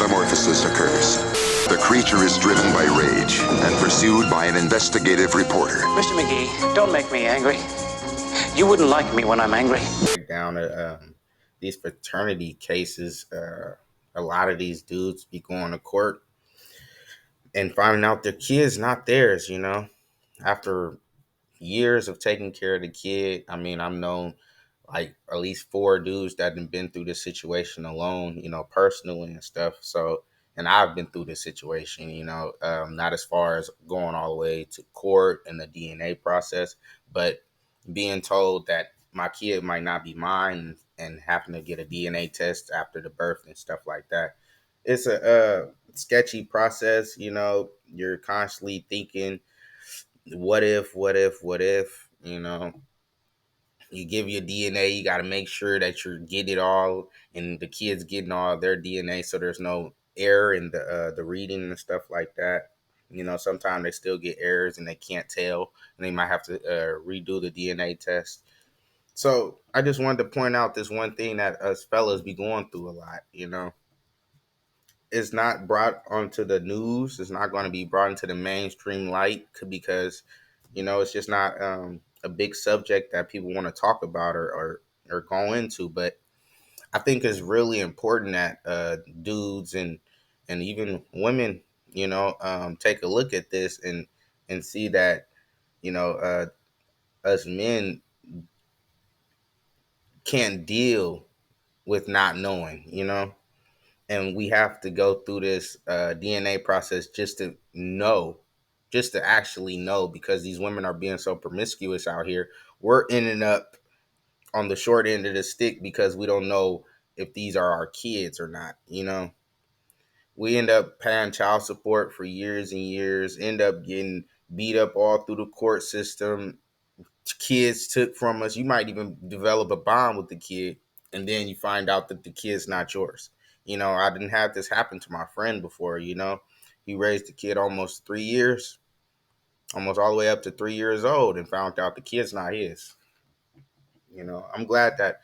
metamorphosis occurs. The creature is driven by rage and pursued by an investigative reporter. Mr. McGee, don't make me angry. You wouldn't like me when I'm angry. Down these fraternity cases, a lot of these dudes be going to court and finding out their kid's not theirs, after years of taking care of the kid. I mean, I've known like at least four dudes that have been through this situation alone, personally and stuff. So, and I've been through this situation, not as far as going all the way to court and the DNA process, but being told that my kid might not be mine and having to get a DNA test after the birth and stuff like that. It's a sketchy process, you're constantly thinking, what if, you give your DNA, you got to make sure that you're getting it all and the kids getting all their DNA so there's no error in the reading and stuff like that. Sometimes they still get errors and they can't tell and they might have to redo the DNA test. So I just wanted to point out this one thing that us fellas be going through a lot. It's not brought onto the news. It's not going to be brought into the mainstream light because, it's just not a big subject that people want to talk about or go into. But I think it's really important that dudes and even women, take a look at this and see that, us men can't deal with not knowing. And we have to go through this DNA process just to know, just to actually know, because these women are being so promiscuous out here. We're ending up on the short end of the stick because we don't know if these are our kids or not. We end up paying child support for years and years, end up getting beat up all through the court system. Kids took from us. You might even develop a bond with the kid, and then you find out that the kid's not yours. I didn't have this happen to my friend before. He raised the kid almost 3 years, almost all the way up to 3 years old, and found out the kid's not his. I'm glad that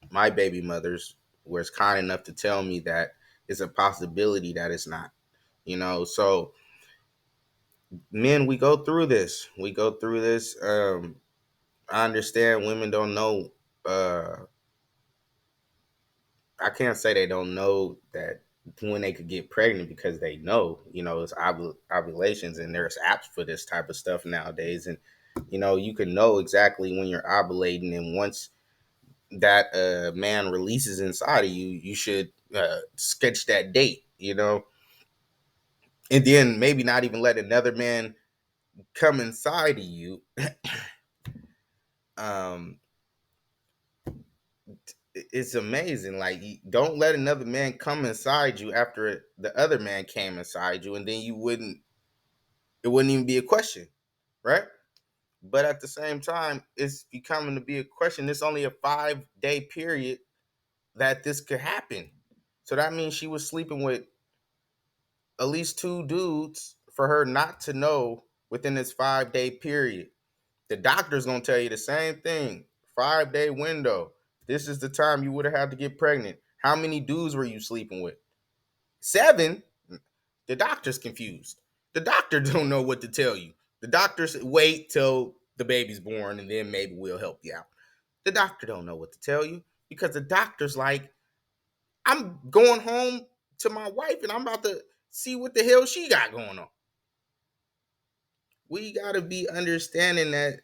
my baby mothers was kind enough to tell me that it's a possibility that it's not. So men, we go through this. I understand women don't know. I can't say they don't know that when they could get pregnant because they know, it's ovulations and there's apps for this type of stuff nowadays. And, you can know exactly when you're ovulating. And once that man releases inside of you, you should sketch that date. And then maybe not even let another man come inside of you. um, it's amazing. Like, don't let another man come inside you after the other man came inside you, and then it wouldn't even be a question, right? But at the same time, it's becoming to be a question. It's only a 5-day period that this could happen. So that means she was sleeping with at least two dudes for her not to know within this 5-day period. The doctor's gonna tell you the same thing. 5-day window. This is the time you would have had to get pregnant. How many dudes were you sleeping with? 7? The doctor's confused. The doctor don't know what to tell you. The doctor said, wait till the baby's born and then maybe we'll help you out. The doctor don't know what to tell you because the doctor's like, I'm going home to my wife and I'm about to see what the hell she got going on. We got to be understanding that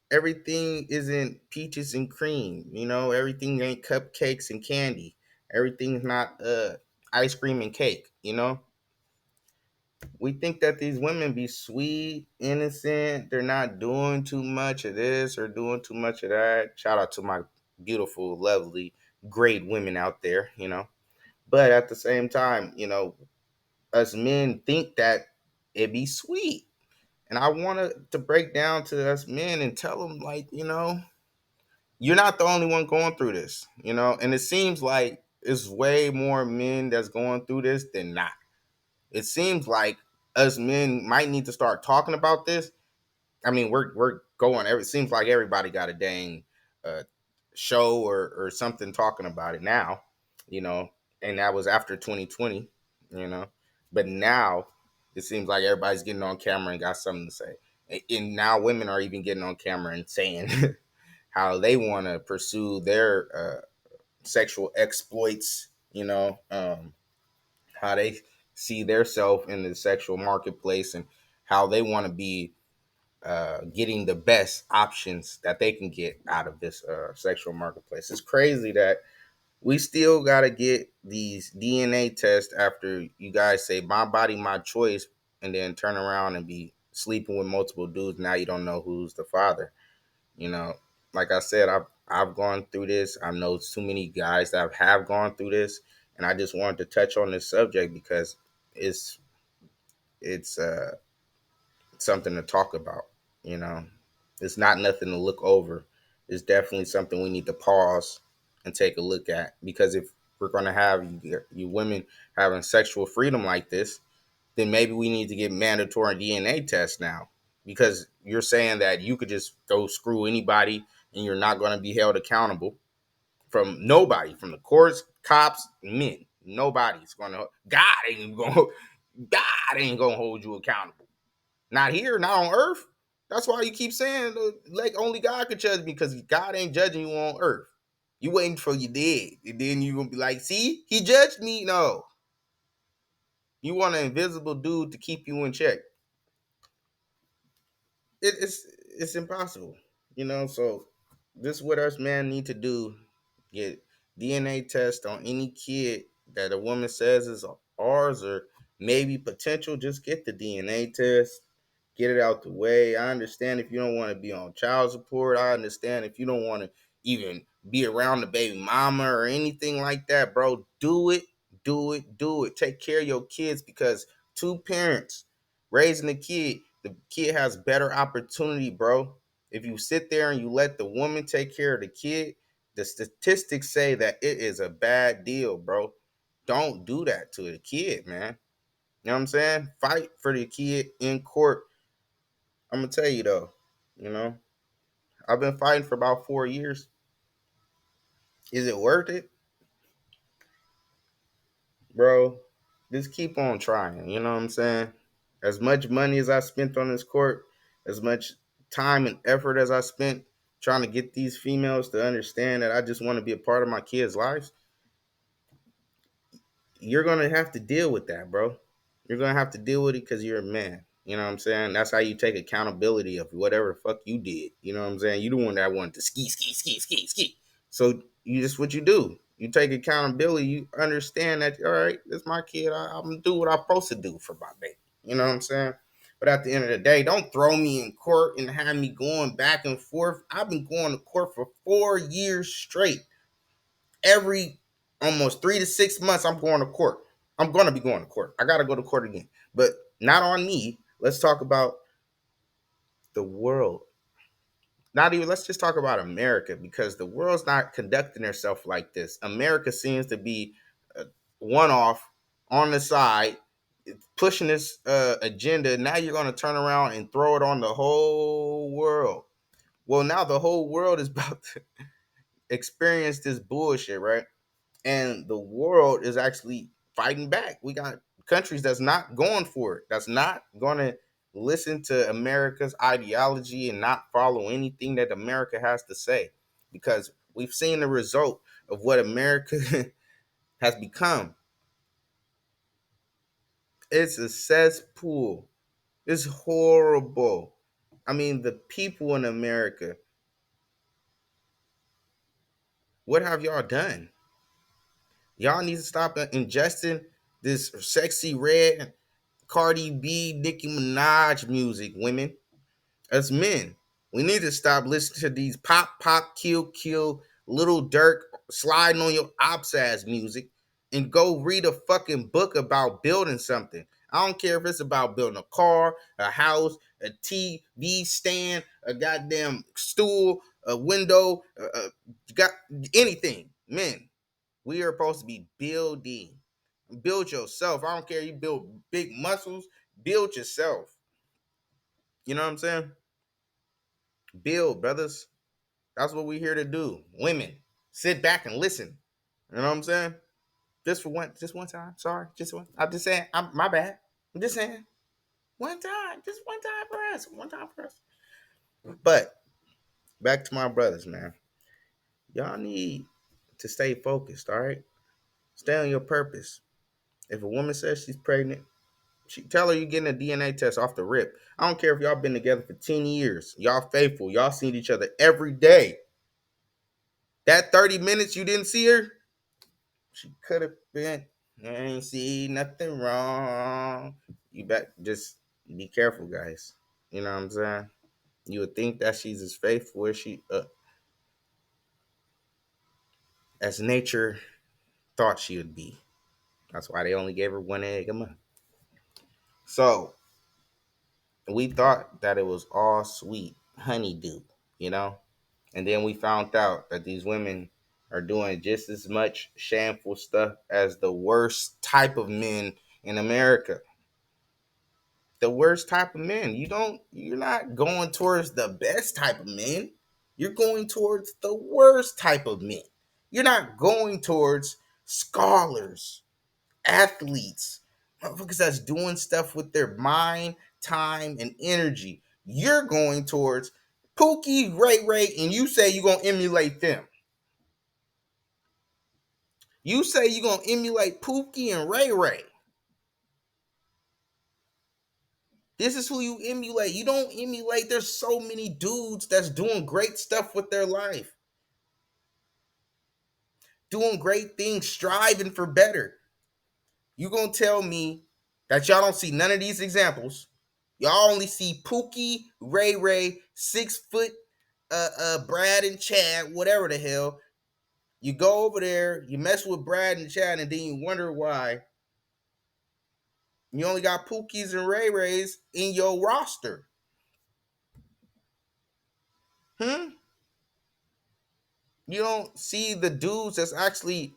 everything isn't peaches and cream. Everything ain't cupcakes and candy. Everything's not ice cream and cake. We think that these women be sweet, innocent. They're not doing too much of this or doing too much of that. Shout out to my beautiful, lovely, great women out there. But at the same time, us men think that it be sweet. And I wanted to break down to us men and tell them, like, you're not the only one going through this. And it seems like it's way more men that's going through this than not. It seems like us men might need to start talking about this. I mean, we're going. It seems like everybody got a dang show or something talking about it now. You know, and that was after 2020, you know. But now it seems like everybody's getting on camera and got something to say. And now women are even getting on camera and saying how they want to pursue their sexual exploits, how they see their self in the sexual marketplace and how they want to be getting the best options that they can get out of this sexual marketplace. It's crazy that we still got to get these DNA tests after you guys say my body, my choice, and then turn around and be sleeping with multiple dudes. Now you don't know who's the father. You know, like I said, I've gone through this. I know too many guys that have gone through this, and I just wanted to touch on this subject because it's it's something to talk about. You know, it's not nothing to look over. It's definitely something we need to pause and take a look at because if we're going to have you women having sexual freedom like this, then maybe we need to get mandatory DNA tests now because you're saying that you could just go screw anybody and you're not going to be held accountable from nobody, from the courts, cops, men. Nobody's going to. God ain't going to hold you accountable. Not here, not on earth. That's why you keep saying like only God could judge me because God ain't judging you on earth. You waiting for you dead, and then you gonna be like, "See, he judged me." No, you want an invisible dude to keep you in check. It's impossible, So this is what us man need to do: get DNA test on any kid that a woman says is ours or maybe potential. Just get the DNA test, get it out the way. I understand if you don't want to be on child support. I understand if you don't want to even be around the baby mama or anything like that, bro. Do it, do it, do it. Take care of your kids because two parents raising a kid, the kid has better opportunity, bro. If you sit there and you let the woman take care of the kid, the statistics say that it is a bad deal, bro. Don't do that to the kid, man. You know what I'm saying? Fight for the kid in court. I'm gonna tell you though, you know, I've been fighting for about 4 years. Is it worth it, bro? Just keep on trying. You know what I'm saying? As much money as I spent on this court, as much time and effort as I spent trying to get these females to understand that I just want to be a part of my kids' lives, you're gonna have to deal with that, bro. You're gonna have to deal with it because you're a man. You know what I'm saying? That's how you take accountability of whatever the fuck you did. You know what I'm saying? You the one that wanted to ski, ski, ski, ski, ski. So you just what you do. You take accountability. You understand that all right, this is my kid. I'm gonna do what I'm supposed to do for my baby. You know what I'm saying? But at the end of the day, don't throw me in court and have me going back and forth. I've been going to court for 4 years straight every almost 3 to 6 months, I'm going to court. I'm going to be going to court. I got to go to court again, but not on me. Let's talk about the world. Not even, let's just talk about America because the world's not conducting itself like this. America seems to be one off on the side, pushing this agenda. Now you're going to turn around and throw it on the whole world. Well, now the whole world is about to experience this bullshit, right? And the world is actually fighting back. We got countries that's not going for it, that's not going to listen to America's ideology and not follow anything that America has to say because we've seen the result of what America has become. It's a cesspool. It's horrible. I mean, the people in America, what have y'all done? Y'all need to stop ingesting this sexy red Cardi B, Nicki Minaj music, women. As men, we need to stop listening to these pop, pop, kill, kill, little Dirk sliding on your ops ass music and go read a fucking book about building something. I don't care if it's about building a car, a house, a TV stand, a goddamn stool, a window, got anything. Men, we are supposed to be building. Build yourself. I don't care. You build big muscles. Build yourself. You know what I'm saying? Build, brothers. That's what we're here to do. Women, sit back and listen. You know what I'm saying? just one time. Sorry, just one. I'm just saying. I'm my bad. I'm just saying. One time, just one time for us. One time for us. But back to my brothers, man. Y'all need to stay focused. All right, stay on your purpose. If a woman says she's pregnant, tell her you're getting a DNA test off the rip. I don't care if y'all been together for 10 years. Y'all faithful. Y'all seen each other every day. That 30 minutes you didn't see her, she could have been. I ain't see nothing wrong. You bet. Just be careful, guys. You know what I'm saying? You would think that she's as faithful as nature thought she would be. That's why they only gave her one egg a month. So we thought that it was all sweet honeydew, you know? And then we found out that these women are doing just as much shameful stuff as the worst type of men in America. The worst type of men. You're not going towards the best type of men. You're going towards the worst type of men. You're not going towards scholars, athletes, motherfuckers that's doing stuff with their mind, time, and energy. You're going towards Pookie, Ray Ray, and you say you're gonna emulate them. You say you're gonna emulate Pookie and Ray Ray. This is who you emulate. You don't emulate. There's so many dudes that's doing great stuff with their life, doing great things, striving for better. You gonna tell me that y'all don't see none of these examples? Y'all only see Pookie, Ray Ray, 6 foot, Brad and Chad, whatever the hell. You go over there, you mess with Brad and Chad, and then you wonder why you only got Pookies and Ray Rays in your roster. Hmm? You don't see the dudes that's actually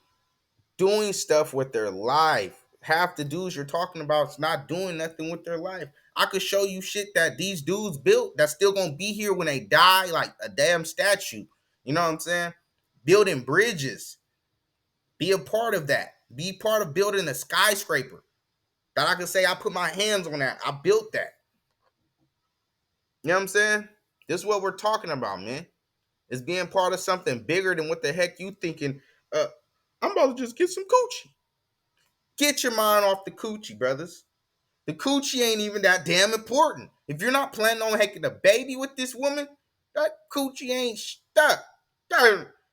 doing stuff with their life. Half the dudes you're talking about is not doing nothing with their life. I could show you shit that these dudes built that's still gonna be here when they die, like a damn statue. You know what I'm saying? Building bridges. Be a part of that. Be part of building a skyscraper. That I can say I put my hands on that. I built that. You know what I'm saying? This is what we're talking about, man. It's being part of something bigger than what the heck you thinking. I'm about to just get some coochie. Get your mind off the coochie, brothers. The coochie ain't even that damn important. If you're not planning on having a baby with this woman, that coochie ain't stuck.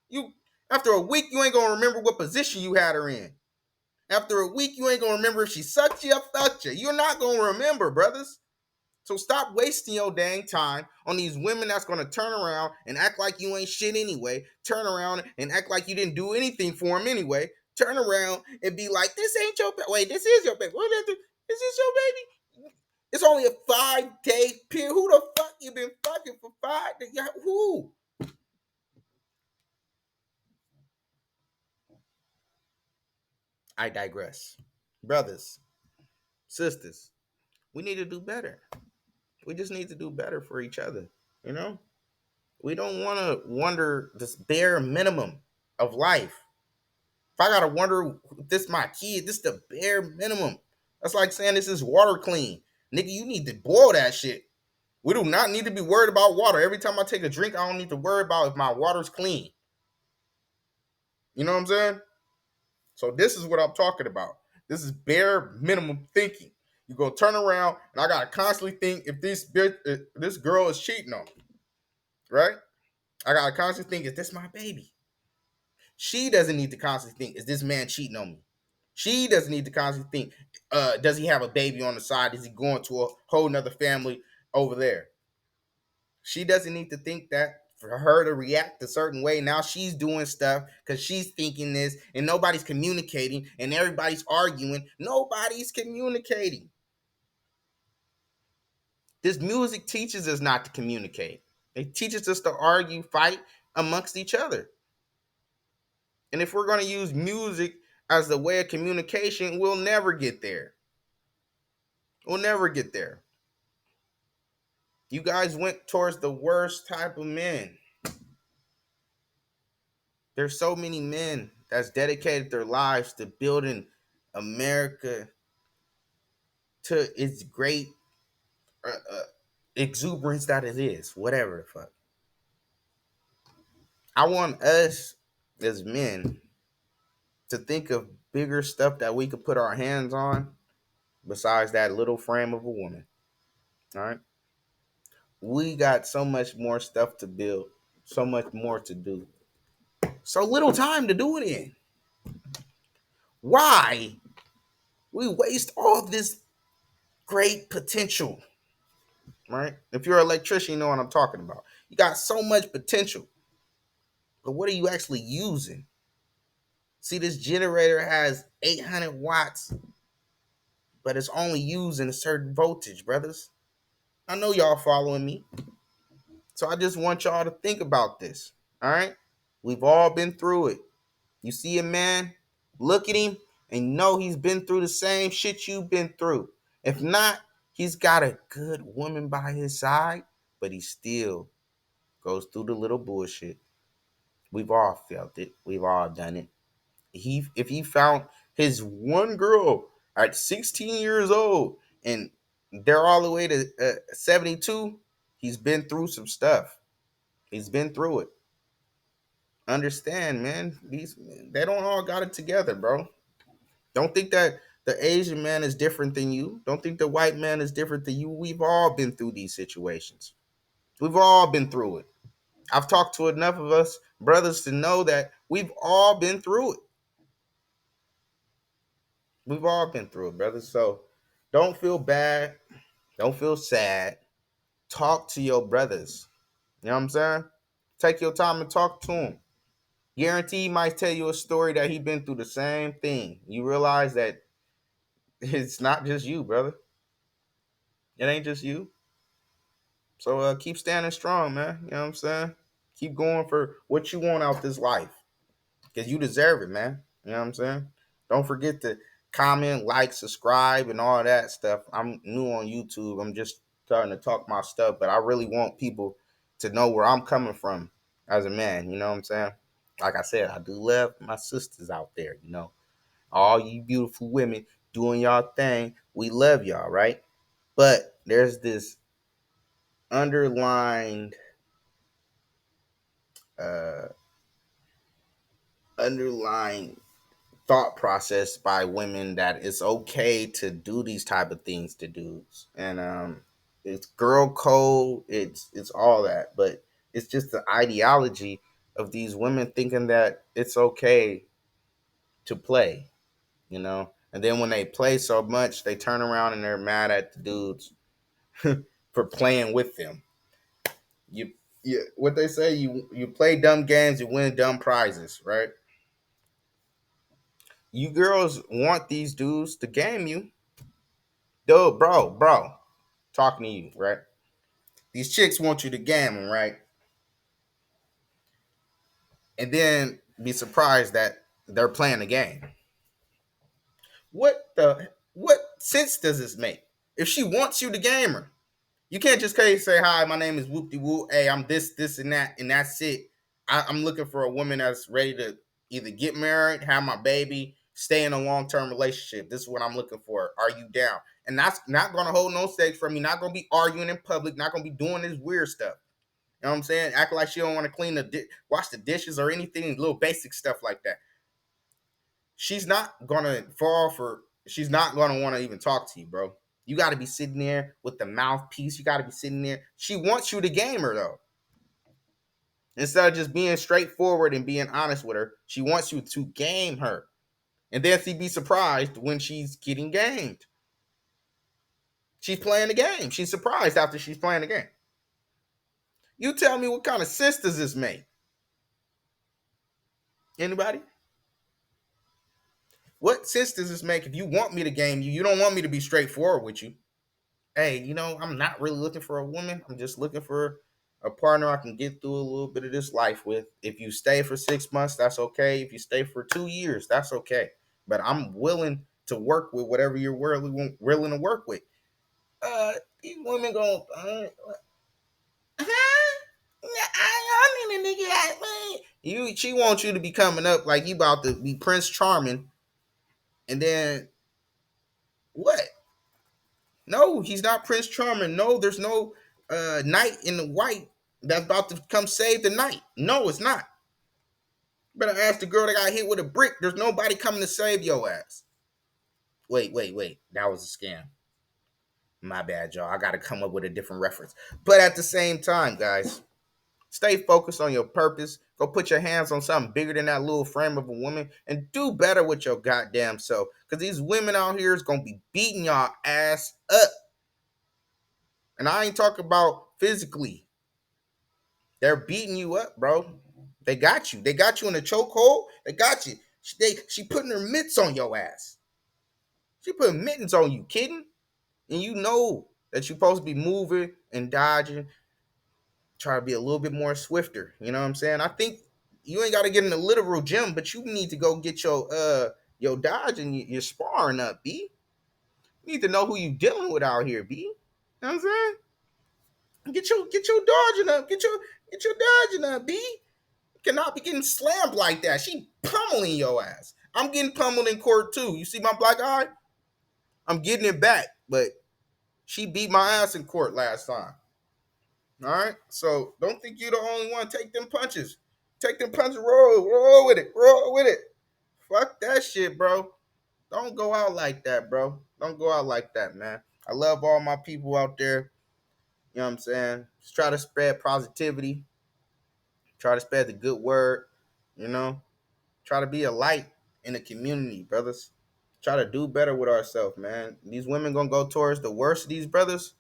You after a week, you ain't gonna remember what position you had her in. After a week, you ain't gonna remember if she sucked you or fucked you. You're not gonna remember, brothers. So stop wasting your dang time on these women that's gonna turn around and act like you ain't shit anyway. Turn around and act like you didn't do anything for them anyway. Turn around and be like, this ain't your baby. Wait, this is your baby. What is this? Is this your baby? It's only a 5-day period. Who the fuck you been fucking for 5 days? Who? I digress. Brothers, sisters, we need to do better. We just need to do better for each other. You know? We don't want to wonder this bare minimum of life. If I gotta wonder if this my kid, this is the bare minimum. That's like saying this is water clean. Nigga, you need to boil that shit. We do not need to be worried about water. Every time I take a drink, I don't need to worry about if my water's clean. You know what I'm saying? So this is what I'm talking about. This is bare minimum thinking. You go turn around and I gotta constantly think if this girl is cheating on me, right? I gotta constantly think, is this my baby? She doesn't need to constantly think, is this man cheating on me? She doesn't need to constantly think, does he have a baby on the side? Is he going to a whole nother family over there? She doesn't need to think that for her to react a certain way. Now she's doing stuff because she's thinking this, and nobody's communicating, and everybody's arguing. Nobody's communicating. This music teaches us not to communicate. It teaches us to argue, fight amongst each other. And if we're going to use music as the way of communication, we'll never get there. We'll never get there. You guys went towards the worst type of men. There's so many men that's dedicated their lives to building America to its great exuberance that it is, whatever the fuck. I want us as men to think of bigger stuff that we could put our hands on besides that little frame of a woman. All right. We got so much more stuff to build, so much more to do, so little time to do it in. Why we waste all this great potential, right? If you're an electrician, you know what I'm talking about. You got so much potential, but what are you actually using? See, this generator has 800 watts, but it's only using a certain voltage, brothers. I know y'all following me. So I just want y'all to think about this. All right? We've all been through it. You see a man, look at him, and know he's been through the same shit you've been through. If not, he's got a good woman by his side, but he still goes through the little bullshit. We've all felt it. We've all done it. If he found his one girl at 16 years old and they're all the way to 72, he's been through some stuff. He's been through it. Understand, man. They don't all got it together, bro. Don't think that the Asian man is different than you. Don't think the white man is different than you. We've all been through these situations. We've all been through it. I've talked to enough of us brothers to know that we've all been through it. We've all been through it, brothers. So don't feel bad. Don't feel sad. Talk to your brothers. You know what I'm saying? Take your time and talk to them. Guarantee he might tell you a story that he been through the same thing. You realize that it's not just you, brother. It ain't just you. So keep standing strong, man. You know what I'm saying? Keep going for what you want out this life. Because you deserve it, man. You know what I'm saying? Don't forget to comment, like, subscribe, and all that stuff. I'm new on YouTube. I'm just starting to talk my stuff, but I really want people to know where I'm coming from as a man. You know what I'm saying? Like I said, I do love my sisters out there, you know. All you beautiful women doing y'all thing. We love y'all, right? But there's this underlined uh underlying thought process by women that it's okay to do these type of things to dudes, and it's girl code, it's all that, but it's just the ideology of these women thinking that it's okay to play, you know. And then when they play so much, they turn around and they're mad at the dudes for playing with them. You what they say, you play dumb games, you win dumb prizes, right? You girls want these dudes to game you. Dude, bro, talking to you, right? These chicks want you to game them, right? And then be surprised that they're playing the game. What sense does this make? If she wants you to game her, you can't just say, "Hi, my name is Whoop De Whoop. Hey, I'm this, and that, and that's it." I'm looking for a woman that's ready to either get married, have my baby, stay in a long term relationship. This is what I'm looking for. Are you down? And that's not gonna hold no stakes for me. Not gonna be arguing in public. Not gonna be doing this weird stuff. You know what I'm saying? Acting like she don't want to clean wash the dishes or anything, little basic stuff like that. She's not gonna fall for. She's not gonna want to even talk to you, bro. You got to be sitting there with the mouthpiece. You got to be sitting there. She wants you to game her though. Instead of just being straightforward and being honest with her, she wants you to game her. And then she'd be surprised when she's getting gamed. She's playing the game. She's surprised after she's playing the game. You tell me, what kind of sense does this make? Anybody? What sense does this make if you want me to game you? You don't want me to be straightforward with you. Hey, I'm not really looking for a woman. I'm just looking for a partner I can get through a little bit of this life with. If you stay for 6 months, that's okay. If you stay for 2 years, that's okay. But I'm willing to work with whatever you're willing to work with. These women going, the nigga at, man. She wants you to be coming up like you about to be Prince Charming, and then what? No, he's not Prince Charming. No, there's no knight in the white that's about to come save the night. No, it's not. You better ask the girl that got hit with a brick. There's nobody coming to save your ass. Wait. That was a scam. My bad, y'all. I got to come up with a different reference. But at the same time, guys, stay focused on your purpose. Go put your hands on something bigger than that little frame of a woman and do better with your goddamn self. Because these women out here is going to be beating y'all ass up. And I ain't talking about physically. They're beating you up, bro. They got you. They got you in a chokehold. They got you. She putting her mitts on your ass. She putting mittens on you, kidding? And you know that you're supposed to be moving and dodging, try to be a little bit more swifter. You know what I'm saying? I think you ain't got to get in the literal gym, but you need to go get your dodge and your sparring up, B. You need to know who you dealing with out here, B. You know what I'm saying? Get your dodging up. Get your dodging up, B. You cannot be getting slammed like that. She pummeling your ass. I'm getting pummeled in court too. You see my black eye? I'm getting it back, but she beat my ass in court last time. All right, so don't think you're the only one. Take them punches. Take them punches. Roll with it. Roll with it. Fuck that shit, bro. Don't go out like that, bro. Don't go out like that, man. I love all my people out there. You know what I'm saying? Just try to spread positivity. Try to spread the good word. You know, try to be a light in the community, brothers. Try to do better with ourselves, man. These women gonna go towards the worst of these brothers,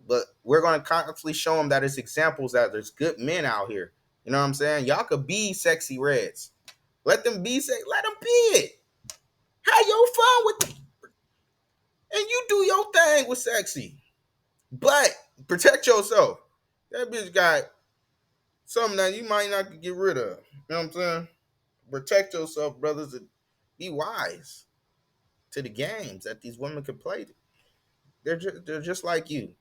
but we're gonna constantly show them that it's examples that there's good men out here. You know what I'm saying? Y'all could be sexy reds. Let them be sexy. Let them be it. Have your fun with it. And you do your thing with sexy. But protect yourself. That bitch got something that you might not get rid of. You know what I'm saying? Protect yourself, brothers, and be wise to the games that these women can play. They're just like you.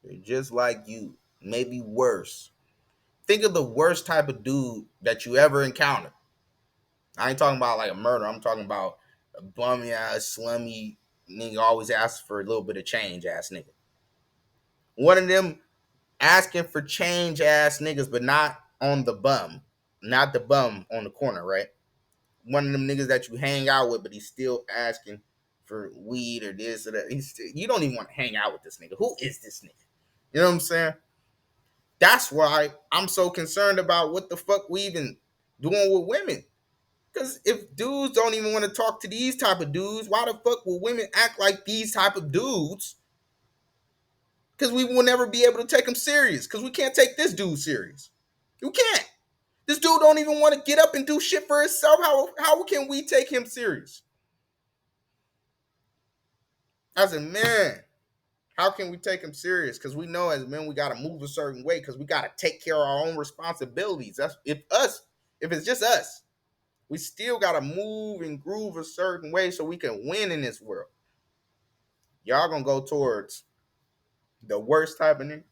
They're just like you. Maybe worse. Think of the worst type of dude that you ever encountered. I ain't talking about like a murder. I'm talking about a bummy ass, slummy nigga always asks for a little bit of change ass nigga. One of them asking for change ass niggas, but not on the bum. Not the bum on the corner, right? One of them niggas that you hang out with, but he's still asking for weed or this or that. You don't even want to hang out with this nigga. Who is this nigga? You know what I'm saying? That's why I'm so concerned about what the fuck we even doing with women. Because if dudes don't even want to talk to these type of dudes, why the fuck will women act like these type of dudes? Because we will never be able to take them serious. Because we can't take this dude serious. You can't. This dude don't even want to get up and do shit for himself. How can we take him serious? As a man, how can we take him serious? Because we know as men we got to move a certain way because we got to take care of our own responsibilities. That's if it's just us. We still got to move and groove a certain way so we can win in this world. Y'all gonna go towards the worst type of nigga.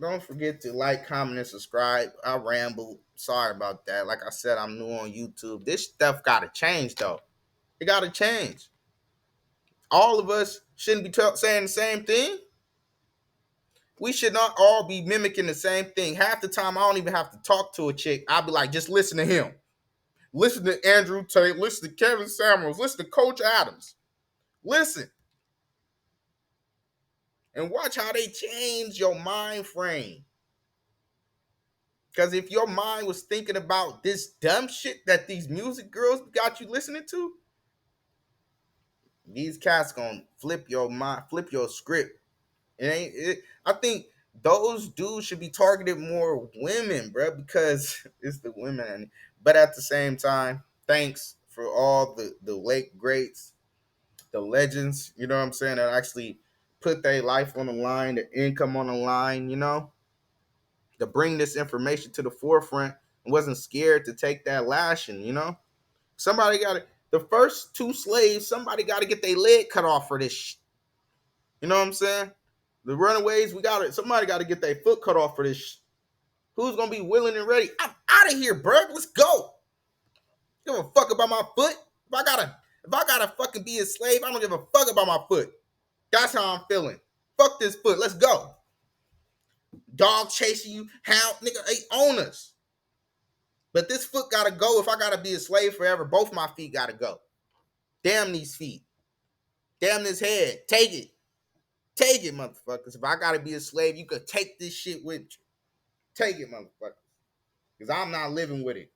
Don't forget to like, comment, and subscribe. I rambled. Sorry about that. Like I said, I'm new on YouTube. This stuff gotta change though. It gotta change. All of us shouldn't be saying the same thing. We should not all be mimicking the same thing. Half the time, I don't even have to talk to a chick. I'll be like, just listen to him. Listen to Andrew Tate. Listen to Kevin Samuels. Listen to Coach Adams. Listen. And watch how they change your mind frame. Because if your mind was thinking about this dumb shit that these music girls got you listening to, these cats gonna flip your mind, flip your script. I think those dudes should be targeted more women, bro, because it's the women. But at the same time, thanks for all the late greats, the legends, you know what I'm saying, that actually put their life on the line, their income on the line, you know, to bring this information to the forefront and wasn't scared to take that lashing, you know. Somebody got it. The first two slaves, somebody got to get their leg cut off for this shit. You know what I'm saying? The runaways, somebody got to get their foot cut off for this. Who's gonna be willing and ready? I'm out of here, bro. Let's go. Give a fuck about my foot. If I gotta fucking be a slave, I don't give a fuck about my foot. That's how I'm feeling. Fuck this foot. Let's go. Dog chasing you, hound, nigga, they own us. But this foot gotta go. If I gotta be a slave forever, both my feet gotta go. Damn these feet. Damn this head. Take it. Take it, motherfuckers. If I gotta be a slave, you could take this shit with you. Take it, motherfuckers. Because I'm not living with it.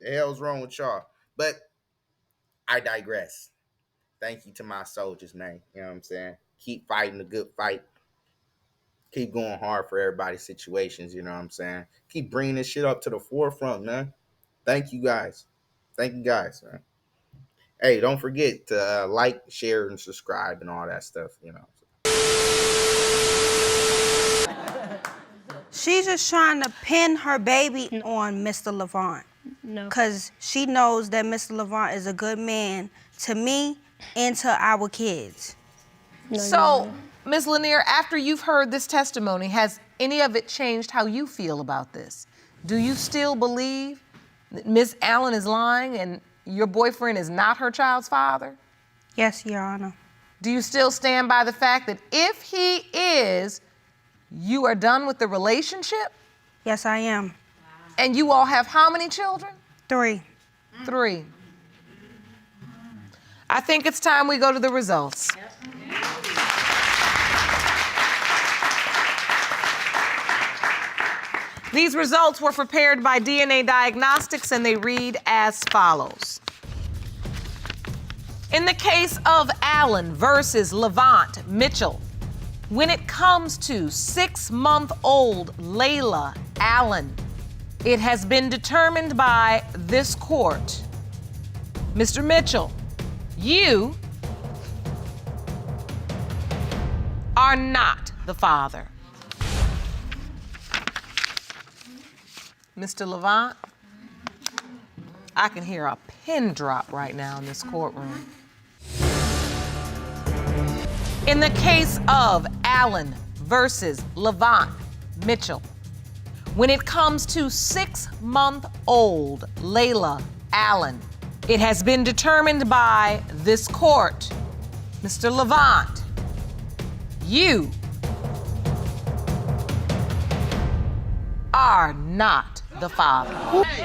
The hell's wrong with y'all? But I digress. Thank you to my soldiers, man. You know what I'm saying? Keep fighting the good fight. Keep going hard for everybody's situations, you know what I'm saying? Keep bringing this shit up to the forefront, man. Thank you guys. Thank you guys, man. Hey, don't forget to like, share, and subscribe and all that stuff, you know. She's just trying to pin her baby on Mr. Levant. No. Because she knows that Mr. Levant is a good man to me and to our kids. No, So, Ms. Lanier, after you've heard this testimony, has any of it changed how you feel about this? Do you still believe that Ms. Allen is lying and your boyfriend is not her child's father? Yes, Your Honor. Do you still stand by the fact that if he is, you are done with the relationship? Yes, I am. And you all have how many children? 3. 3. I think it's time we go to the results. These results were prepared by DNA Diagnostics and they read as follows. In the case of Allen versus Levant Mitchell, when it comes to 6-month-old Layla Allen, it has been determined by this court. Mr. Mitchell, you are not the father. Mr. Levant, I can hear a pin drop right now in this courtroom. In the case of Allen versus Levant Mitchell, when it comes to 6-month-old Layla Allen, it has been determined by this court. Mr. Levant, you are not the father. Hey,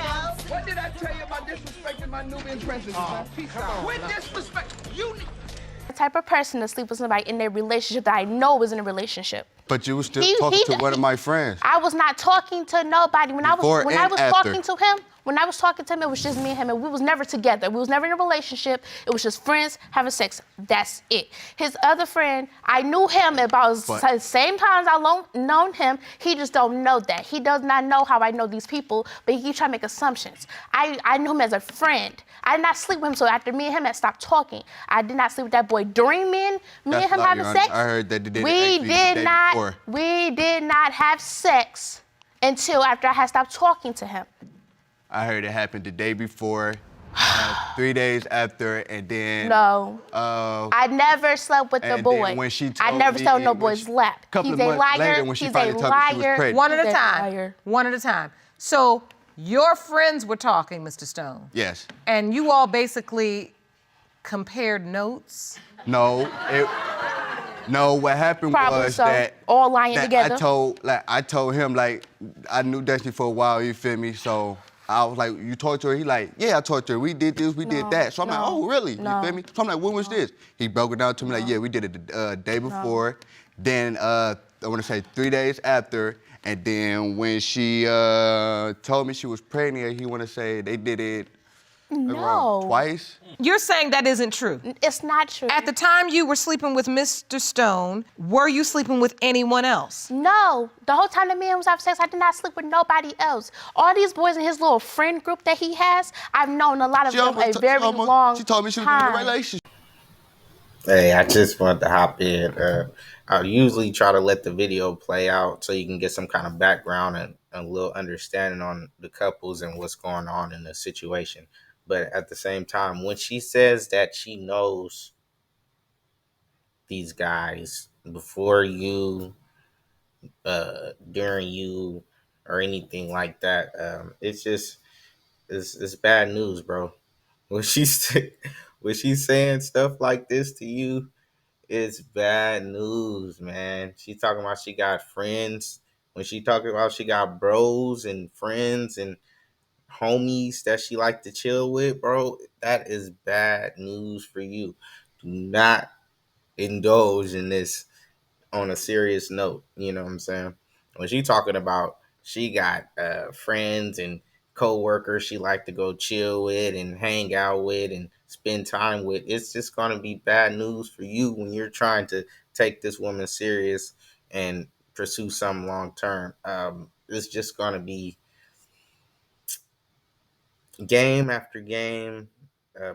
what did I tell you about disrespecting my Nubian princess? Peace out. With disrespect, you need... The type of person to sleep with somebody in their relationship that I know is in a relationship. But you were still talking to one of my friends. I was not talking to nobody. When I was talking to him, it was just me and him, and we was never together. We was never in a relationship. It was just friends having sex. That's it. His other friend, I knew him about the same times I known him. He just don't know that. He does not know how I know these people, but he keeps trying to make assumptions. I knew him as a friend. I did not sleep with him, so after me and him had stopped talking, I did not sleep with that boy during me and him having sex. I heard that We did not have sex until after I had stopped talking to him. I heard it happened the day before, 3 days after, and then... No. I never slept with the boy. Then when she told I never me, slept on no boy's lap. Couple of months later, when she finally told me she was pregnant. One at a time. One at a time. So your friends were talking, Mr. Stone. Yes. And you all basically compared notes? No, what happened was that all lying that together. I told him, like, I knew Destiny for a while, you feel me? So I was like, you talked to her? He like, yeah, I talked to her. We did this, we did that. So I'm like, oh, really? You feel me? So I'm like, when was this? He broke it down to me like, yeah, we did it the day before. Then I want to say 3 days after. And then when she told me she was pregnant, he want to say they did it around twice. You're saying that isn't true? It's not true. At the time you were sleeping with Mr. Stone, were you sleeping with anyone else? No. The whole time that me and him was having sex, I did not sleep with nobody else. All these boys in his little friend group that he has, I've known a lot of them a very long time. She told me she was in a relationship. Hey, I just wanted to hop in. I usually try to let the video play out so you can get some kind of background and a little understanding on the couples and what's going on in the situation. But at the same time, when she says that she knows these guys before you, during you, or anything like that. It's just it's bad news, bro. When she's when she's saying stuff like this to you, it's bad news, man. She talking about she got friends. When she talking about she got bros and friends and homies that she like to chill with, bro, that is bad news for you. Do not indulge in this on a serious note. You know what I'm saying? When she talking about she got friends and co-workers she like to go chill with and hang out with and spend time with, it's just going to be bad news for you when you're trying to take this woman serious and pursue something long term. It's just going to be game after game,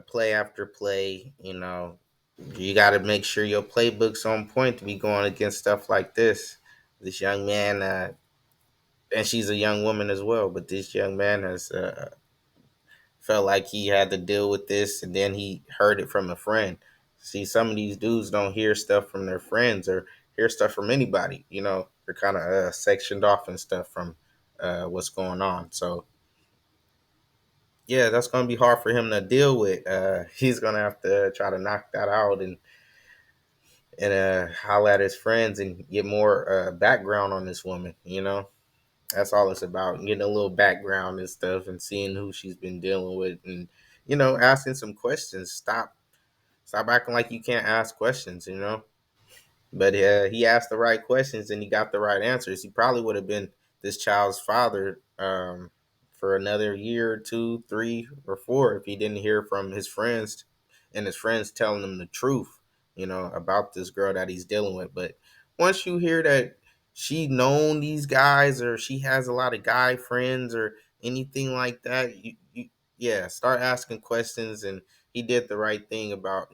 play after play. You got to make sure your playbook's on point to be going against stuff like this. This young man, and she's a young woman as well, but this young man has felt like he had to deal with this, and then he heard it from a friend. See, some of these dudes don't hear stuff from their friends or hear stuff from anybody. They're kind of sectioned off and stuff from what's going on. So, yeah, that's going to be hard for him to deal with. He's going to have to try to knock that out and holler at his friends and get more background on this woman. That's all it's about, getting a little background and stuff and seeing who she's been dealing with and, asking some questions. Stop acting like you can't ask questions. But he asked the right questions and he got the right answers. He probably would have been this child's father for another year or 2, 3, or 4 if he didn't hear from his friends and his friends telling him the truth, about this girl that he's dealing with. But once you hear that she known these guys or she has a lot of guy friends or anything like that, you start asking questions. And he did the right thing about,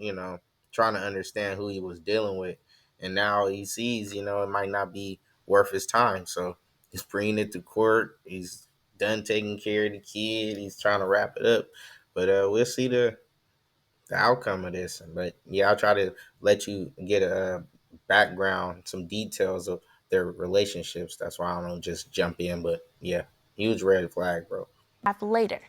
trying to understand who he was dealing with. And now he sees, it might not be worth his time. So he's bringing it to court. He's done taking care of the kid. He's trying to wrap it up. But we'll see the outcome of this. But yeah, I'll try to let you get a background, some details of their relationships. That's why I don't just jump in. But yeah, huge red flag, bro. Later.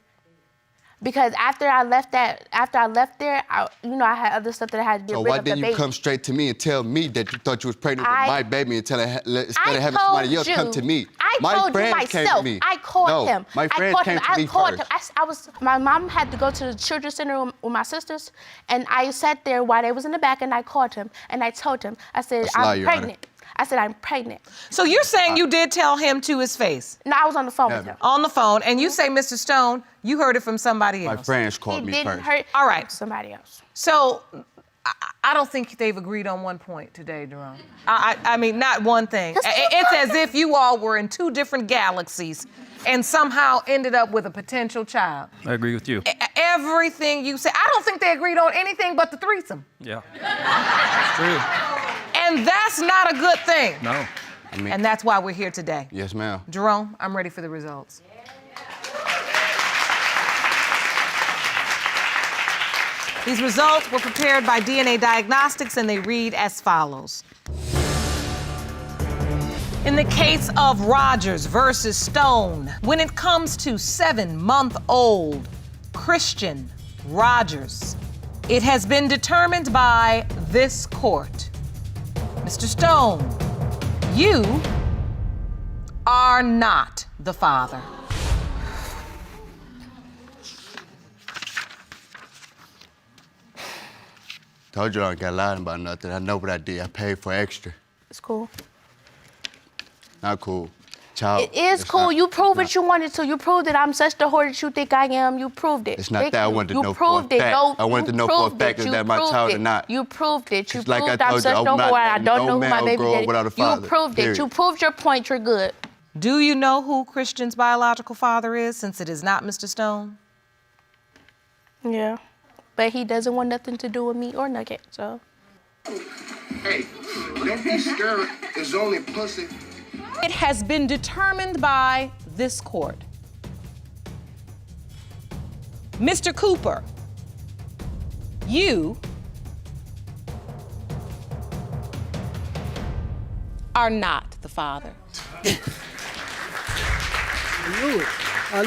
Because after I left there, I had other stuff that I had to get rid of. So why didn't you come straight to me and tell me that you thought you was pregnant with my baby instead of having somebody else come to me? I told you myself. I called him. My friend came to me first. My mom had to go to the children's center with my sisters, and I sat there while they was in the back, and I called him, and I told him, I said, I'm pregnant. I said, I'm pregnant. So you're saying you did tell him to his face? No, I was on the phone with him. On the phone, and you say, Mr. Stone, you heard it from somebody else. My friends called me first. He didn't hurt All right. somebody else. So I don't think they've agreed on one point today, Jerome. I mean, not one thing. It's as if you all were in 2 different galaxies and somehow ended up with a potential child. I agree with you. Everything you say, I don't think they agreed on anything but the threesome. Yeah, it's true. And that's not a good thing. No. And that's why we're here today. Yes, ma'am. Jerome, I'm ready for the results. These results were prepared by DNA Diagnostics, and they read as follows. In the case of Rogers versus Stone, when it comes to 7-month-old Christian Rogers, it has been determined by this court. Mr. Stone, you are not the father. Told you I don't got lying about nothing. I know what I did. I paid for extra. It's cool. Not cool. Child. It is cool. You proved what you wanted to. You proved that I'm such the whore that you think I am. You proved it. It's not that I wanted to know for a fact. I wanted to know for a fact is that my child or not. You proved it. You like proved I I'm told such you, no I'm not whore. I don't know who no my man baby or girl daddy. without a father, You proved it. period. You proved your point. You're good. Do you know who Christian's biological father is, since it is not Mr. Stone? Yeah. But he doesn't want nothing to do with me or Nugget, so. Hey, don't be scared. It's only pussy. It has been determined by this court. Mr. Cooper, you are not the father. I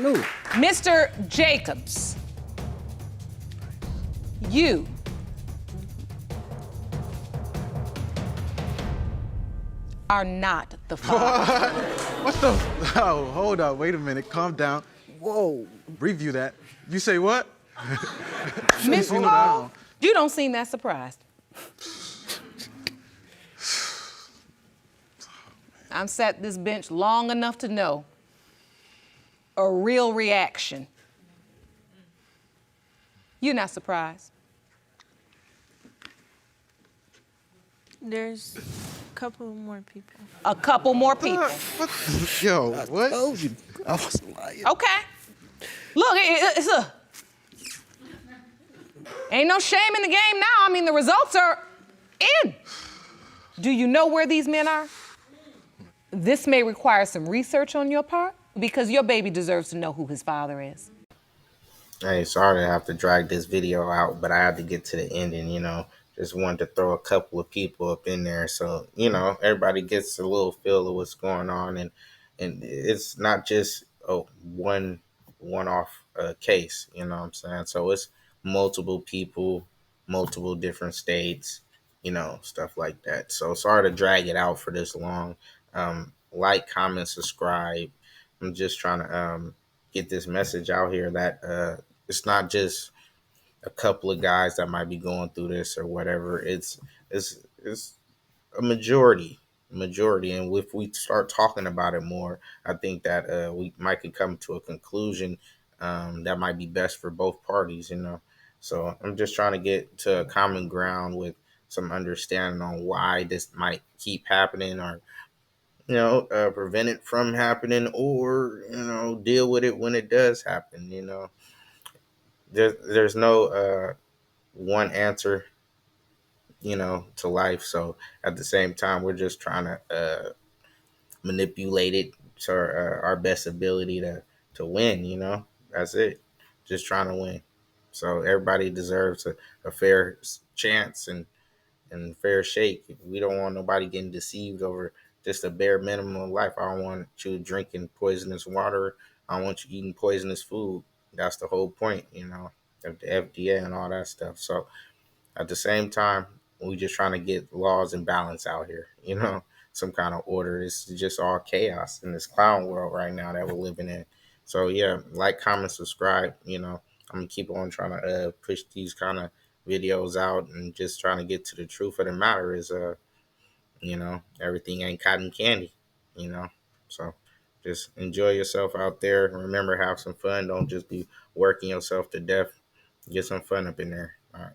knew it. Mr. Jacobs, you are not the father. What the? Oh, hold up. Wait a minute. Calm down. Whoa. Review that. You say what? Miss Hall, you don't seem that surprised. I've sat this bench long enough to know a real reaction. You're not surprised. There's a couple more people. A couple more people. Yo, what? I was lying. Okay. Look, it's a... Ain't no shame in the game now. I mean, the results are in. Do you know where these men are? This may require some research on your part because your baby deserves to know who his father is. Hey, sorry to have to drag this video out, but I had to get to the ending, Just wanted to throw a couple of people up in there so, everybody gets a little feel of what's going on. And it's not just a one-off case, you know what I'm saying? So it's multiple people, multiple different states, stuff like that. So sorry to drag it out for this long. Like, comment, subscribe. I'm just trying to get this message out here that it's not just a couple of guys that might be going through this or whatever. It's a majority, and if we start talking about it more, I think that we might could come to a conclusion that might be best for both parties. So I'm just trying to get to a common ground with some understanding on why this might keep happening, or prevent it from happening, or deal with it when it does happen. There's no one answer to life. So at the same time, we're just trying to manipulate it to our best ability to win. That's it. Just trying to win. So everybody deserves a fair chance and fair shake. We don't want nobody getting deceived over just a bare minimum of life. I don't want you drinking poisonous water. I don't want you eating poisonous food. That's the whole point, of the FDA and all that stuff. So at the same time, we just trying to get laws and balance out here, some kind of order. It's just all chaos in this clown world right now that we're living in. So yeah, like, comment, subscribe. I'm gonna keep on trying to push these kind of videos out and just trying to get to the truth of the matter is everything ain't cotton candy, So just enjoy yourself out there. Remember, have some fun. Don't just be working yourself to death. Get some fun up in there. All right.